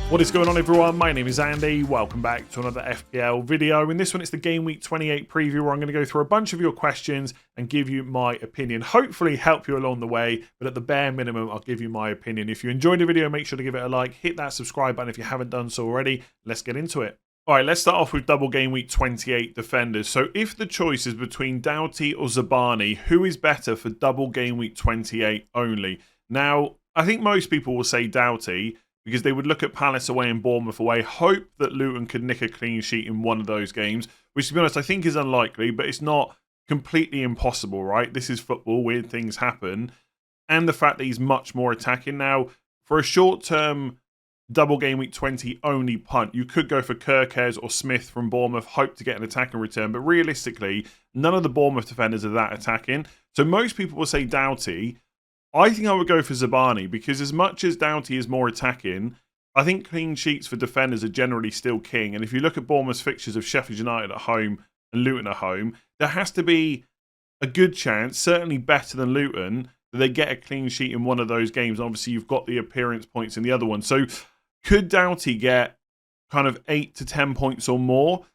What is going on, everyone? My name is Andy. Welcome back to another FPL video. In this one, it's the Game Week 28 preview where I'm going to go through a bunch of your questions and give you my opinion. Hopefully help you along the way, but at the bare minimum, I'll give you my opinion. If you enjoyed the video, make sure to give it a like, hit that subscribe button if you haven't done so already. Let's get into it. All right, let's start off with double Game Week 28 defenders. So if the choice is between Doughty or Zabarnyi, who is better for double Game Week 28 only? Now, I think most people will say Doughty, because they would look at Palace away and Bournemouth away, hope that Luton could nick a clean sheet in one of those games, which, to be honest, I think is unlikely, but it's not completely impossible, right? This is football, weird things happen. And the fact that he's much more attacking. Now, for a short-term double Game Week 20 only punt, you could go for Kirkes or Smith from Bournemouth, hope to get an attacking return, but realistically, none of the Bournemouth defenders are that attacking. So most people will say Doughty. I think I would go for Zabarnyi because as much as Doughty is more attacking, I think clean sheets for defenders are generally still king. And if you look at Bournemouth's fixtures of Sheffield United at home and Luton at home, there has to be a good chance, certainly better than Luton, that they get a clean sheet in one of those games. Obviously, you've got the appearance points in the other one. So could Doughty get kind of 8 to 10 points or more?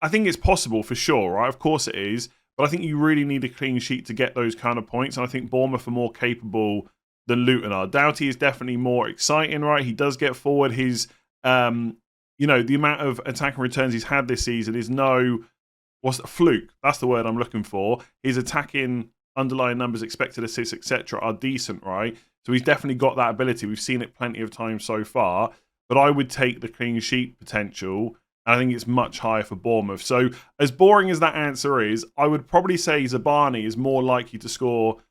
I think it's possible for sure, right? Of course it is. But I think you really need a clean sheet to get those kind of points. And I think Bournemouth are more capable than Luton are. Doughty is definitely more exciting, right? He does get forward. His, the amount of attacking returns he's had this season is fluke. That's the word I'm looking for. His attacking underlying numbers, expected assists, etc., are decent, right? So he's definitely got that ability. We've seen it plenty of times so far. But I would take the clean sheet potential. I think it's much higher for Bournemouth. So as boring as that answer is, I would probably say Zabarnyi is more likely to score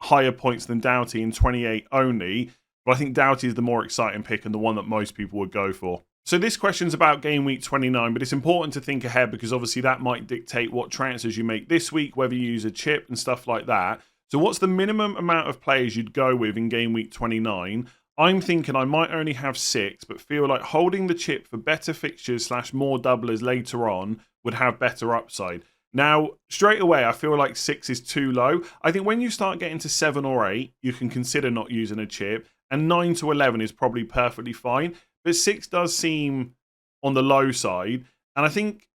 higher points than Doughty in 28 only. But I think Doughty is the more exciting pick and the one that most people would go for. So this question's about Game Week 29, but it's important to think ahead because obviously that might dictate what transfers you make this week, whether you use a chip and stuff like that. So what's the minimum amount of players you'd go with in Game Week 29? I'm thinking I might only have 6, but feel like holding the chip for better fixtures / more doublers later on would have better upside. Now, straight away, I feel like 6 is too low. I think when you start getting to 7 or 8, you can consider not using a chip, and 9 to 11 is probably perfectly fine. But 6 does seem on the low side, and I think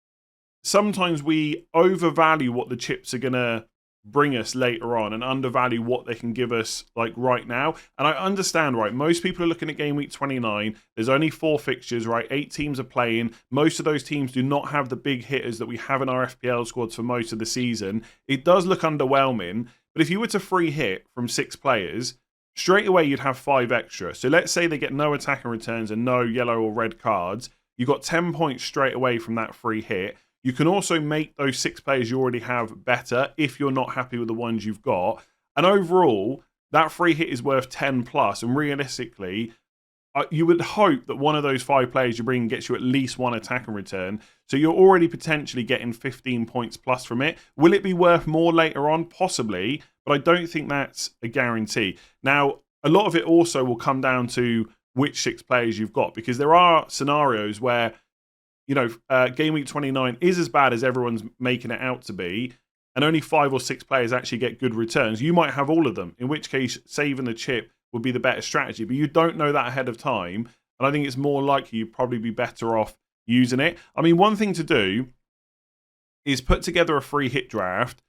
sometimes we overvalue what the chips are going to bring us later on and undervalue what they can give us like right now. And I understand, right, most people are looking at Game Week 29. There's only 4 fixtures, right? 8 teams are playing. Most of those teams do not have the big hitters that we have in our FPL squads for most of the season. It does look underwhelming, but if you were to free hit from 6 players, straight away you'd have 5 extra. So let's say they get no attacking returns and no yellow or red cards. You've got 10 points straight away from that free hit. You can also make those 6 players you already have better if you're not happy with the ones you've got. And overall, that free hit is worth 10 plus. And realistically, you would hope that one of those 5 players you bring gets you at least 1 attacking return. So you're already potentially getting 15 points plus from it. Will it be worth more later on? Possibly. But I don't think that's a guarantee. Now, a lot of it also will come down to which 6 players you've got. Because there are scenarios where Game Week 29 is as bad as everyone's making it out to be, and only 5 or 6 players actually get good returns. You might have all of them, in which case saving the chip would be the better strategy, but you don't know that ahead of time, and I think it's more likely you'd probably be better off using it. I mean, one thing to do is put together a free hit draft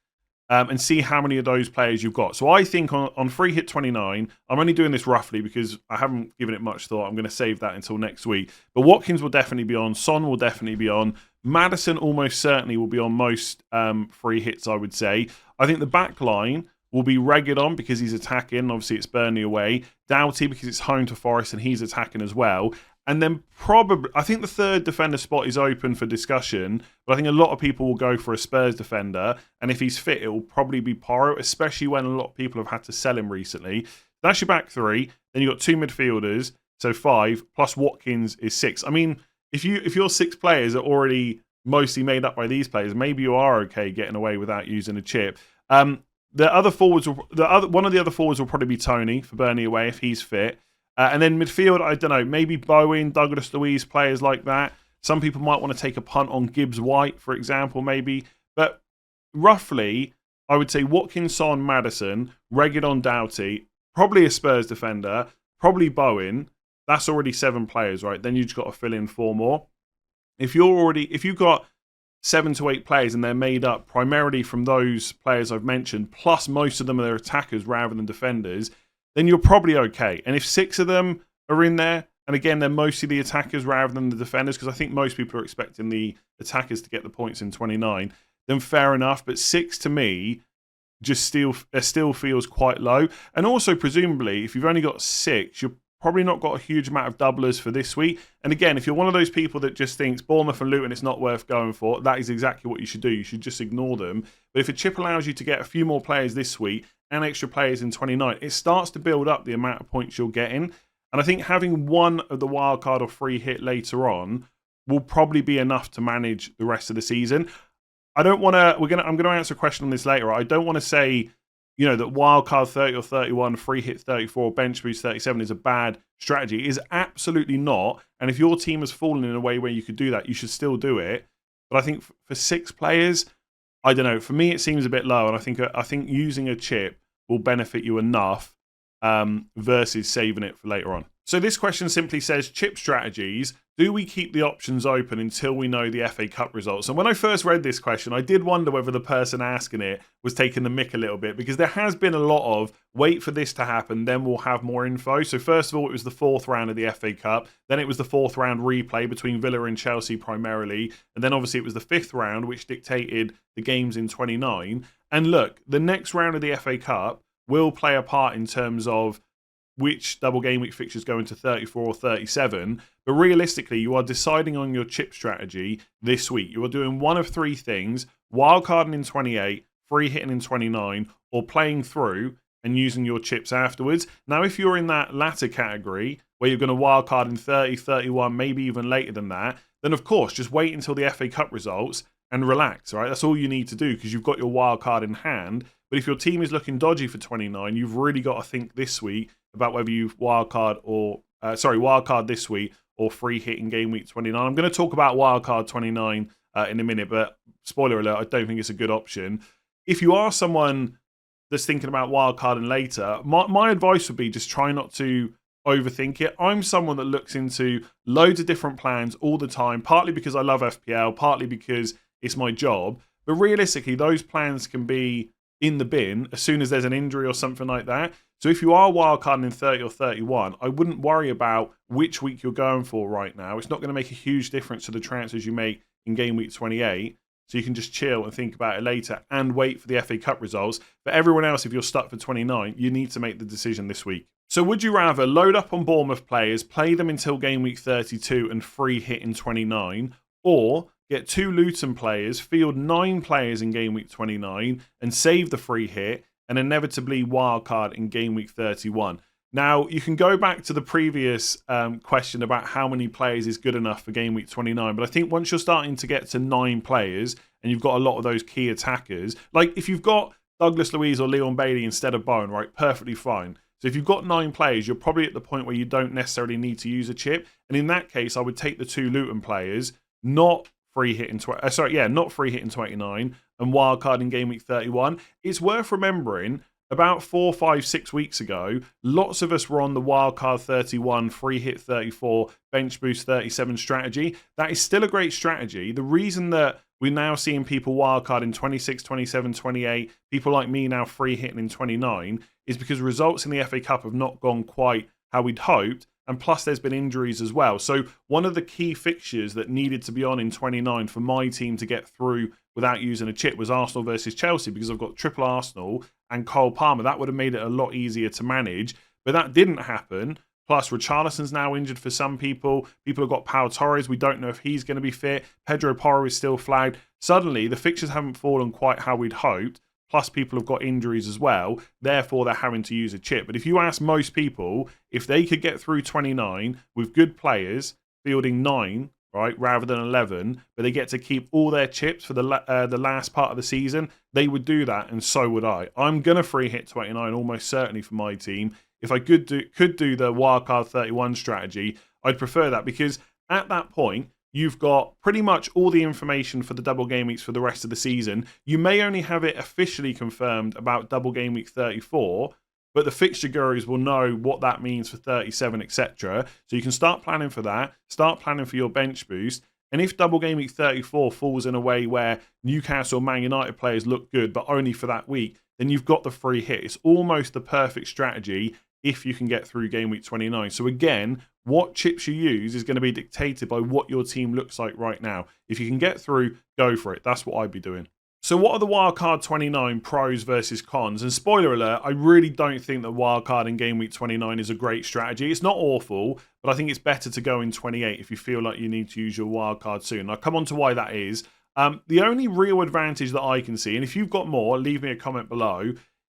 and see how many of those players you've got. So I think on free hit 29, I'm only doing this roughly because I haven't given it much thought. I'm going to save that until next week. But Watkins will definitely be on. Son will definitely be on. Maddison almost certainly will be on most free hits, I would say. I think the back line will be Reguilon because he's attacking. Obviously, it's Burnley away. Doughty because it's home to Forest and he's attacking as well. And then probably, I think the third defender spot is open for discussion, but I think a lot of people will go for a Spurs defender. And if he's fit, it will probably be Porro, especially when a lot of people have had to sell him recently. That's your back 3. Then you've got 2 midfielders, so 5, plus Watkins is 6. I mean, if your 6 players are already mostly made up by these players, maybe you are okay getting away without using a chip. The other forwards, one of the other forwards will probably be Tony for Burnley away if he's fit. And then midfield, I don't know, maybe Bowen, Douglas Luiz, players like that. Some people might want to take a punt on Gibbs White, for example, maybe. But roughly, I would say Watkins, Son, Maddison, Reguilon, Doughty, probably a Spurs defender, probably Bowen. that's already 7 players, right? Then you've just got to fill in 4 more. If you've got 7 to 8 players and they're made up primarily from those players I've mentioned, plus most of them are attackers rather than defenders, then you're probably okay. And if 6 of them are in there, and again, they're mostly the attackers rather than the defenders, because I think most people are expecting the attackers to get the points in 29, then fair enough. But 6 to me just still feels quite low. And also, presumably, if you've only got 6, you're probably not got a huge amount of doublers for this week. And again, if you're one of those people that just thinks Bournemouth and Luton it's not worth going for, that is exactly what you should do. You should just ignore them. But if a chip allows you to get a few more players this week and extra players in 29, it starts to build up the amount of points you're getting. And I think having one of the wildcard or free hit later on will probably be enough to manage the rest of the season. I don't want to. I'm going to answer a question on this later. I don't want to say, that wildcard 30 or 31, free hit 34, bench boost 37 is a bad strategy. It is absolutely not. And if your team has fallen in a way where you could do that, you should still do it. But I think for 6 players, I don't know. For me, it seems a bit low, and I think using a chip will benefit you enough versus saving it for later on. So this question simply says, chip strategies, do we keep the options open until we know the FA Cup results? And when I first read this question, I did wonder whether the person asking it was taking the mick a little bit, because there has been a lot of wait for this to happen, then we'll have more info. So first of all, it was the 4th round of the FA Cup. Then it was the 4th round replay between Villa and Chelsea primarily. And then obviously it was the 5th round, which dictated the games in 29. And look, the next round of the FA Cup will play a part in terms of which double game week fixtures go into 34 or 37. But realistically, you are deciding on your chip strategy this week. You are doing one of 3 things: wildcarding in 28, free hitting in 29, or playing through and using your chips afterwards. Now, if you're in that latter category, where you're going to wildcard in 30, 31, maybe even later than that, then of course, just wait until the FA Cup results and relax, right? That's all you need to do, because you've got your wildcard in hand. But if your team is looking dodgy for 29, you've really got to think this week about whether you wildcard this week or free hit in game week 29. I'm going to talk about wildcard 29 in a minute, but spoiler alert, I don't think it's a good option. If you are someone that's thinking about wildcarding later, my advice would be just try not to overthink it. I'm someone that looks into loads of different plans all the time, partly because I love FPL, partly because it's my job. But realistically, those plans can be in the bin as soon as there's an injury or something like that. So if you are wildcarding in 30 or 31, I wouldn't worry about which week you're going for right now. It's not going to make a huge difference to the transfers you make in game week 28. So you can just chill and think about it later and wait for the FA Cup results. For everyone else, if you're stuck for 29, you need to make the decision this week. So would you rather load up on Bournemouth players, play them until game week 32 and free hit in 29, or get 2 Luton players, field 9 players in game week 29 and save the free hit and inevitably wildcard in game week 31? Now, you can go back to the previous question about how many players is good enough for game week 29, but I think once you're starting to get to 9 players and you've got a lot of those key attackers, like if you've got Douglas Luiz or Leon Bailey instead of Bowen, right, perfectly fine. So if you've got 9 players, you're probably at the point where you don't necessarily need to use a chip. And in that case, I would take the 2 Luton players, not free hit in 29 and wildcard in game week 31. It's worth remembering, about 4, 5, 6 weeks ago, lots of us were on the wildcard 31, free hit 34, bench boost 37 strategy. That is still a great strategy. The reason that we're now seeing people wildcard in 26, 27, 28, people like me now free hitting in 29, is because results in the FA Cup have not gone quite how we'd hoped. And plus, there's been injuries as well. So one of the key fixtures that needed to be on in 29 for my team to get through without using a chip was Arsenal versus Chelsea, because I've got triple Arsenal and Cole Palmer. That would have made it a lot easier to manage. But that didn't happen. Plus, Richarlison's now injured for some people. People have got Pau Torres. We don't know if he's going to be fit. Pedro Porro is still flagged. Suddenly, the fixtures haven't fallen quite how we'd hoped. Plus, people have got injuries as well. Therefore, they're having to use a chip. But if you ask most people, if they could get through 29 with good players, fielding 9, right, rather than 11, but they get to keep all their chips for the last part of the season, they would do that, and so would I. I'm going to free hit 29 almost certainly for my team. If I could do the wildcard 31 strategy, I'd prefer that, because at that point, you've got pretty much all the information for the double game weeks for the rest of the season. You may only have it officially confirmed about double game week 34, but the fixture gurus will know what that means for 37, etc. So you can start planning for that, start planning for your bench boost. And if double game week 34 falls in a way where Newcastle, Man United players look good, but only for that week, then you've got the free hit. It's almost the perfect strategy if you can get through game week 29. So again, what chips you use is going to be dictated by what your team looks like right now. If you can get through, go for it. That's what I'd be doing. So what are the wildcard 29 pros versus cons? And spoiler alert, I really don't think that wildcard in game week 29 is a great strategy. It's not awful, but I think it's better to go in 28 if you feel like you need to use your wildcard soon. I'll come on to why that is. The only real advantage that I can see, and if you've got more, leave me a comment below,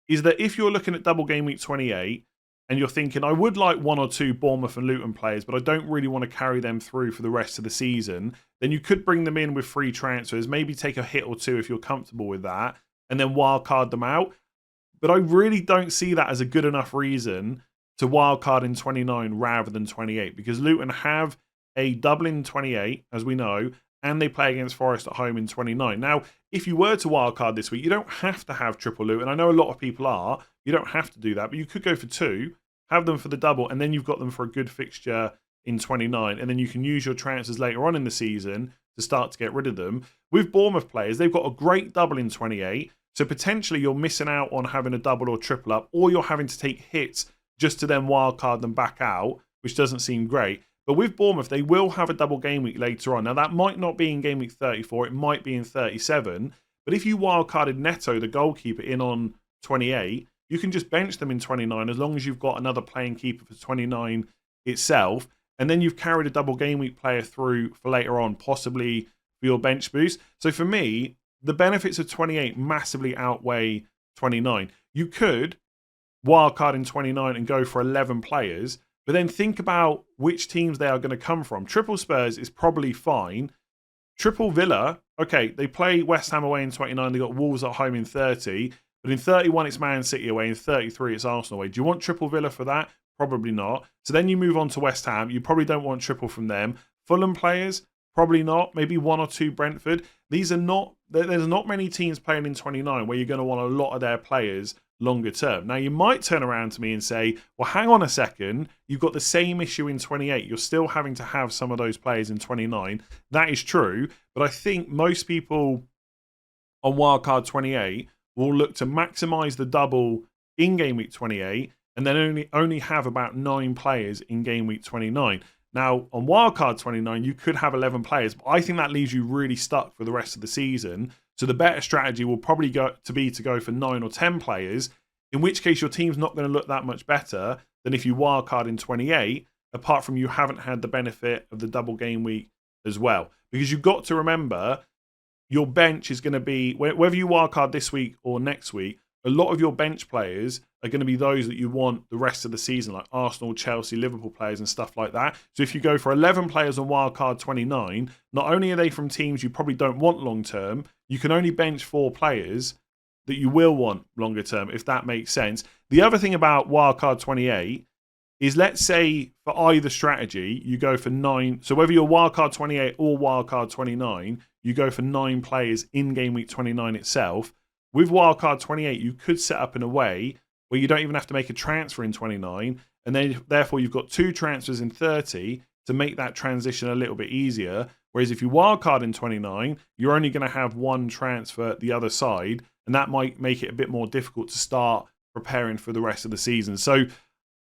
is that if you're looking at double game week 28, and you're thinking, I would like one or two Bournemouth and Luton players, but I don't really want to carry them through for the rest of the season, then you could bring them in with free transfers, maybe take a hit or two if you're comfortable with that, and then wildcard them out. But I really don't see that as a good enough reason to wildcard in 29 rather than 28, because Luton have a double in 28, as we know, and they play against Forest at home in 29. Now, if you were to wildcard this week, you don't have to have triple Luton. I know a lot of people are. You don't have to do that, but you could go for two, have them for the double, and then you've got them for a good fixture in 29, and then you can use your transfers later on in the season to start to get rid of them. With Bournemouth players, they've got a great double in 28, so potentially you're missing out on having a double or triple up, or you're having to take hits just to then wildcard them back out, which doesn't seem great. But with Bournemouth, they will have a double game week later on. Now, that might not be in game week 34, it might be in 37, but if you wildcarded Neto, the goalkeeper, in on 28, you can just bench them in 29 as long as you've got another playing keeper for 29 itself. And then you've carried a double game week player through for later on, possibly for your bench boost. So for me, the benefits of 28 massively outweigh 29. You could wildcard in 29 and go for 11 players, but then think about which teams they are going to come from. Triple Spurs is probably fine. Triple Villa, okay, they play West Ham away in 29. They got Wolves at home in 30. But in 31, it's Man City away. In 33, it's Arsenal away. Do you want triple Villa for that? Probably not. So then you move on to West Ham. You probably don't want triple from them. Fulham players? Probably not. Maybe one or two Brentford. These are not. There's not many teams playing in 29 where you're going to want a lot of their players longer term. Now, you might turn around to me and say, well, hang on a second. You've got the same issue in 28. You're still having to have some of those players in 29. That is true. But I think most people on wildcard 28 will look to maximise the double in game week 28 and then only have about 9 players in game week 29. Now, on wildcard 29, you could have 11 players, but I think that leaves you really stuck for the rest of the season. So the better strategy will probably go for 9 or 10 players, in which case your team's not going to look that much better than if you wildcard in 28, apart from you haven't had the benefit of the double game week as well. Because you've got to remember, your bench is going to be, whether you wildcard this week or next week, a lot of your bench players are going to be those that you want the rest of the season, like Arsenal, Chelsea, Liverpool players and stuff like that. So if you go for 11 players on wildcard 29, not only are they from teams you probably don't want long term, you can only bench 4 players that you will want longer term, if that makes sense. The other thing about wildcard 28 is, let's say for either strategy, you go for 9. So whether you're wildcard 28 or wildcard 29, you go for 9 players in game week 29 itself. With wildcard 28, you could set up in a way where you don't even have to make a transfer in 29, and then therefore you've got 2 transfers in 30 to make that transition a little bit easier. Whereas if you wildcard in 29, you're only going to have 1 transfer the other side, and that might make it a bit more difficult to start preparing for the rest of the season. So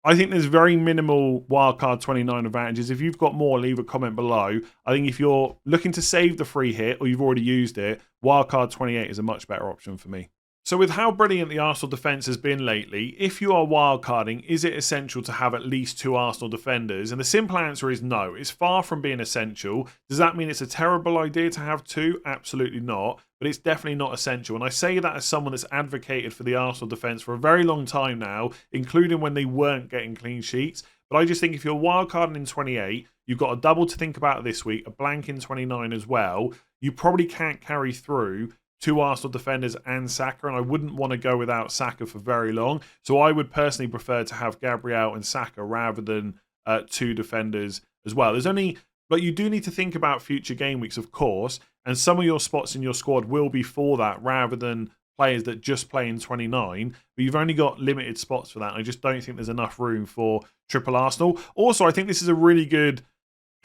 I think there's very minimal wildcard 29 advantages. If you've got more, leave a comment below. I think if you're looking to save the free hit or you've already used it, wildcard 28 is a much better option for me. So with how brilliant the Arsenal defence has been lately, if you are wildcarding, is it essential to have at least 2 Arsenal defenders? And the simple answer is no. It's far from being essential. Does that mean it's a terrible idea to have 2? Absolutely not. But it's definitely not essential. And I say that as someone that's advocated for the Arsenal defence for a very long time now, including when they weren't getting clean sheets. But I just think if you're wildcarding in 28, you've got a double to think about this week, a blank in 29 as well. You probably can't carry through 2 Arsenal defenders and Saka, and I wouldn't want to go without Saka for very long. So I would personally prefer to have Gabriel and Saka rather than 2 defenders as well. But you do need to think about future game weeks, of course, and some of your spots in your squad will be for that rather than players that just play in 29, but you've only got limited spots for that. I just don't think there's enough room for triple Arsenal. Also, I think this is a really good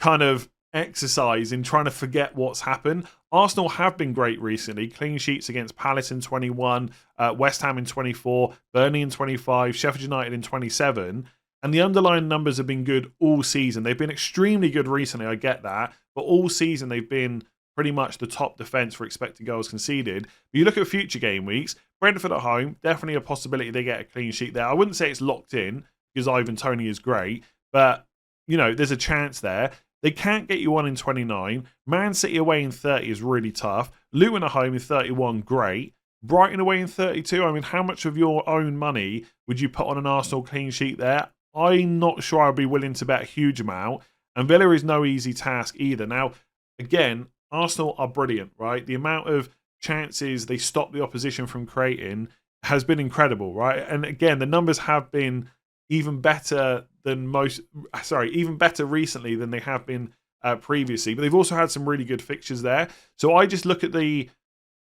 kind of exercise in trying to forget what's happened. Arsenal have been great recently. Clean sheets against Palace in 21, West Ham in 24, Burnley in 25, Sheffield United in 27. And the underlying numbers have been good all season. They've been extremely good recently, I get that. But all season they've been pretty much the top defence for expected goals conceded. But you look at future game weeks, Brentford at home, definitely a possibility they get a clean sheet there. I wouldn't say it's locked in because Ivan Toney is great, but you know, there's a chance there. They can't get you one in 29. Man City away in 30 is really tough. Luton at home in 31, great. Brighton away in 32. I mean, how much of your own money would you put on an Arsenal clean sheet there? I'm not sure I'd be willing to bet a huge amount. And Villa is no easy task either. Now, again, Arsenal are brilliant, right? The amount of chances they stop the opposition from creating has been incredible, right? And again, the numbers have been even better even better recently than they have been previously. But they've also had some really good fixtures there. So I just look at the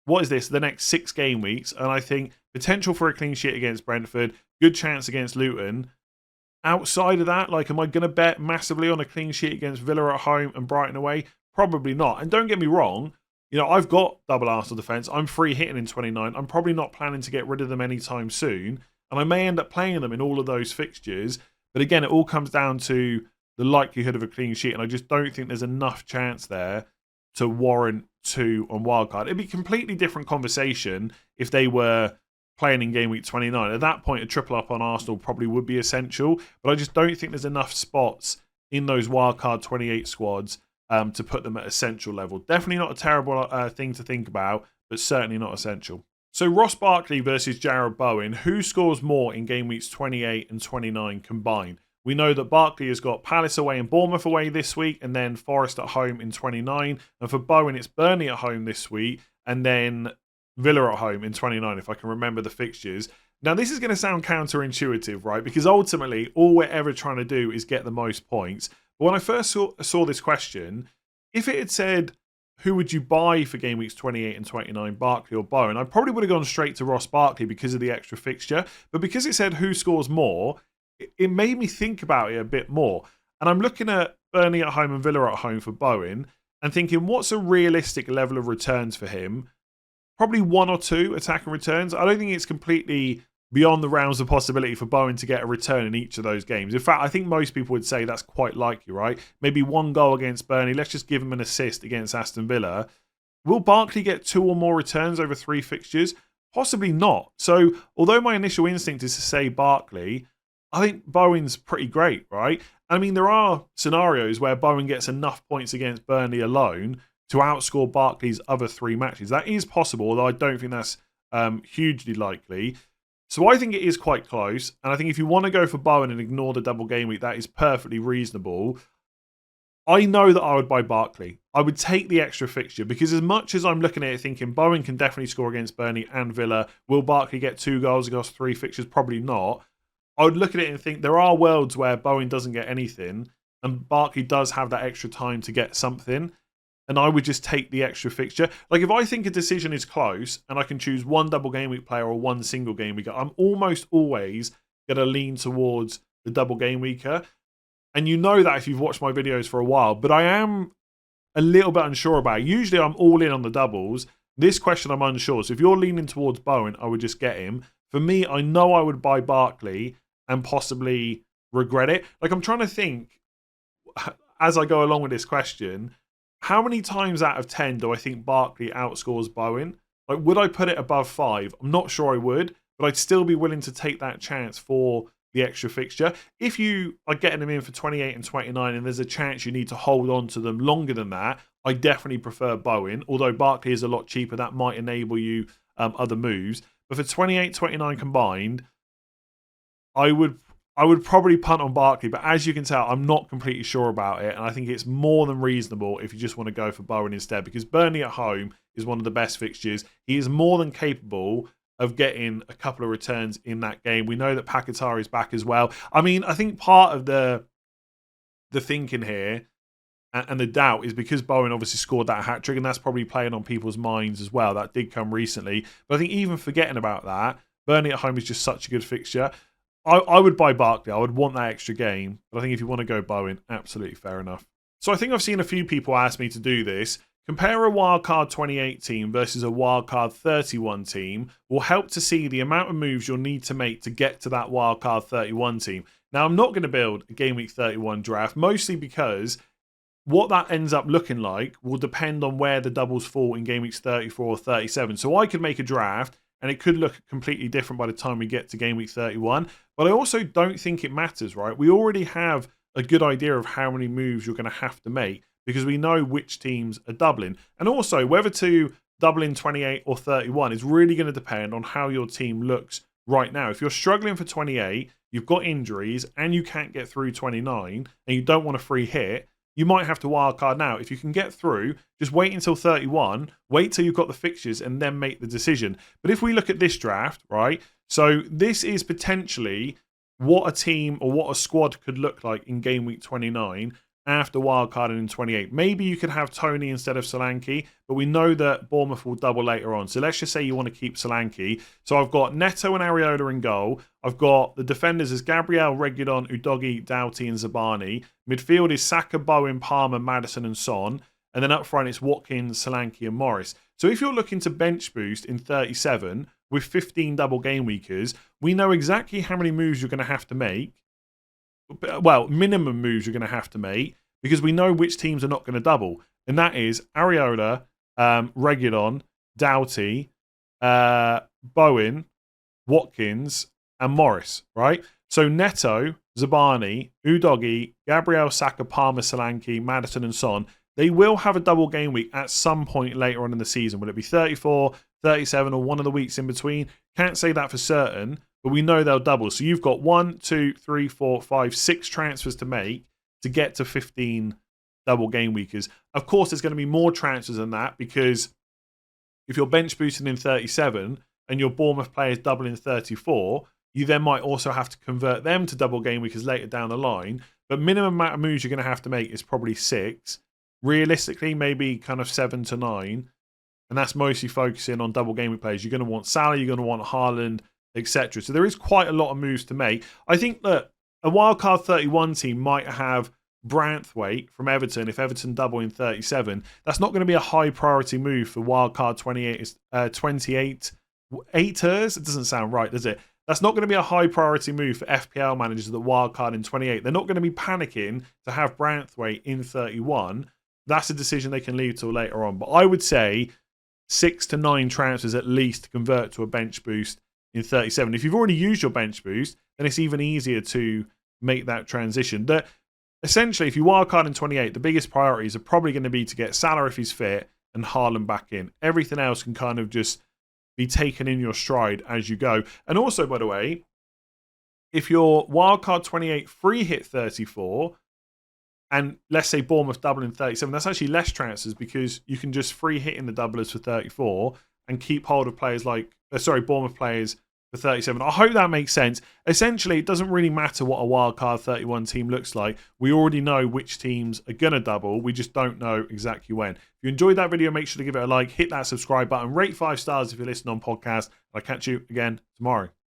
next 6 game weeks, and I think potential for a clean sheet against Brentford, good chance against Luton. Outside of that, like, am I going to bet massively on a clean sheet against Villa at home and Brighton away? Probably not. And don't get me wrong, you know, I've got double Arsenal defence. I'm free hitting in 29. I'm probably not planning to get rid of them anytime soon. And I may end up playing them in all of those fixtures. But again, it all comes down to the likelihood of a clean sheet. And I just don't think there's enough chance there to warrant 2 on wildcard. It'd be a completely different conversation if they were playing in game week 29. At that point, a triple up on Arsenal probably would be essential. But I just don't think there's enough spots in those wildcard 28 squads to put them at essential level. Definitely not a terrible thing to think about, but certainly not essential. So Ross Barkley versus Jarrod Bowen, who scores more in game weeks 28 and 29 combined? We know that Barkley has got Palace away and Bournemouth away this week, and then Forest at home in 29. And for Bowen, it's Burnley at home this week, and then Villa at home in 29, if I can remember the fixtures. Now, this is going to sound counterintuitive, right? Because ultimately, all we're ever trying to do is get the most points. But when I first saw this question, if it had said, who would you buy for game weeks 28 and 29, Barkley or Bowen? I probably would have gone straight to Ross Barkley because of the extra fixture. But because it said who scores more, it made me think about it a bit more. And I'm looking at Burnley at home and Villa at home for Bowen and thinking, what's a realistic level of returns for him? Probably 1 or 2 attacking returns. I don't think it's completely beyond the realms of possibility for Bowen to get a return in each of those games. In fact, I think most people would say that's quite likely, right? Maybe 1 goal against Burnley. Let's just give him an assist against Aston Villa. Will Barkley get 2 or more returns over 3 fixtures? Possibly not. So, although my initial instinct is to say Barkley, I think Bowen's pretty great, right? I mean, there are scenarios where Bowen gets enough points against Burnley alone to outscore Barkley's other 3 matches. That is possible, although I don't think that's hugely likely. So I think it is quite close. And I think if you want to go for Bowen and ignore the double game week, that is perfectly reasonable. I know that I would buy Barkley. I would take the extra fixture because as much as I'm looking at it thinking Bowen can definitely score against Burnley and Villa, will Barkley get 2 goals across 3 fixtures? Probably not. I would look at it and think there are worlds where Bowen doesn't get anything and Barkley does have that extra time to get something. And I would just take the extra fixture. Like, if I think a decision is close and I can choose 1 double game week player or 1 single game week, I'm almost always going to lean towards the double game weeker. And you know that if you've watched my videos for a while, but I am a little bit unsure about it. Usually I'm all in on the doubles. This question I'm unsure. So if you're leaning towards Bowen, I would just get him. For me, I know I would buy Barkley and possibly regret it. Like, I'm trying to think as I go along with this question, how many times out of 10 do I think Barkley outscores Bowen? Like, would I put it above 5? I'm not sure I would, but I'd still be willing to take that chance for the extra fixture. If you are getting them in for 28 and 29 and there's a chance you need to hold on to them longer than that, I definitely prefer Bowen. Although Barkley is a lot cheaper, that might enable you other moves. But for 28, 29 combined, I would probably punt on Barkley, but as you can tell, I'm not completely sure about it, and I think it's more than reasonable if you just want to go for Bowen instead, because Burnley at home is one of the best fixtures. He is more than capable of getting a couple of returns in that game. We know that Pakatari is back as well. I mean, I think part of the thinking here And the doubt is because Bowen obviously scored that hat-trick, and that's probably playing on people's minds as well. That did come recently. But I think even forgetting about that, Burnley at home is just such a good fixture. I would buy Barkley. I would want that extra game. But I think if you want to go Bowen, absolutely fair enough. So I think I've seen a few people ask me to do this. Compare a wildcard 28 team versus a wildcard 31 team will help to see the amount of moves you'll need to make to get to that wildcard 31 team. Now, I'm not going to build a Game Week 31 draft, mostly because what that ends up looking like will depend on where the doubles fall in Game Weeks 34 or 37. So I could make a draft and it could look completely different by the time we get to Game Week 31. But I also don't think it matters, right? We already have a good idea of how many moves you're going to have to make because we know which teams are doubling. And also, whether to double in 28 or 31 is really going to depend on how your team looks right now. If you're struggling for 28, you've got injuries, and you can't get through 29, and you don't want a free hit, you might have to wildcard now. If you can get through, just wait until 31, wait till you've got the fixtures, and then make the decision. But if we look at this draft, right, so this is potentially what a team or what a squad could look like in Game Week 29 after wildcarding in 28. Maybe you could have Tony instead of Solanke, but we know that Bournemouth will double later on. So let's just say you want to keep Solanke. So I've got Neto and Areola in goal. I've got the defenders as Gabriel, Reguilon, Udogie, Doughty and Zabarnyi. Midfield is Saka, Bowen, Palmer, Maddison and Son. And then up front it's Watkins, Solanke and Morris. So if you're looking to bench boost in 37 with 15 double game weekers, we know exactly how many moves you're going to have to make. Well, minimum moves you're going to have to make because we know which teams are not going to double. And that is Areola, Reguilon, Doughty, Bowen, Watkins, and Morris, right? So Neto, Zabarnyi, Udogie, Gabriel, Saka, Palmer, Solanke, Maddison, and Son, they will have a double game week at some point later on in the season. Will it be 34, 37, or one of the weeks in between? Can't say that for certain, but we know they'll double. So you've got 1, 2, 3, 4, 5, 6 transfers to make to get to 15 double game weekers. Of course, there's going to be more transfers than that because if you're bench boosting in 37 and your Bournemouth players double in 34, you then might also have to convert them to double game weekers later down the line. But minimum amount of moves you're going to have to make is probably 6. Realistically, maybe kind of 7 to 9. And that's mostly focusing on double game week players. You're going to want Salah, you're going to want Haaland, etc. So there is quite a lot of moves to make. I think that a wildcard 31 team might have Branthwaite from Everton if Everton double in 37. That's not going to be a high priority move for wildcard 28. 28 eighters. It doesn't sound right, does it? That's not going to be a high priority move for FPL managers that wildcard in 28. They're not going to be panicking to have Branthwaite in 31. That's a decision they can leave till later on. But I would say 6 to 9 transfers at least to convert to a bench boost in 37. If you've already used your bench boost, then it's even easier to make that transition. Essentially, if you wildcard in 28, the biggest priorities are probably going to be to get Salah if he's fit and Haaland back in. Everything else can kind of just be taken in your stride as you go. And also, by the way, if your wildcard 28 free hit 34, and let's say Bournemouth double in 37, that's actually less transfers because you can just free hit in the doublers for 34 and keep hold of players like, Bournemouth players for 37. I hope that makes sense. Essentially, it doesn't really matter what a wildcard 31 team looks like. We already know which teams are going to double. We just don't know exactly when. If you enjoyed that video, make sure to give it a like, hit that subscribe button, rate 5 stars if you're listening on podcast. I'll catch you again tomorrow.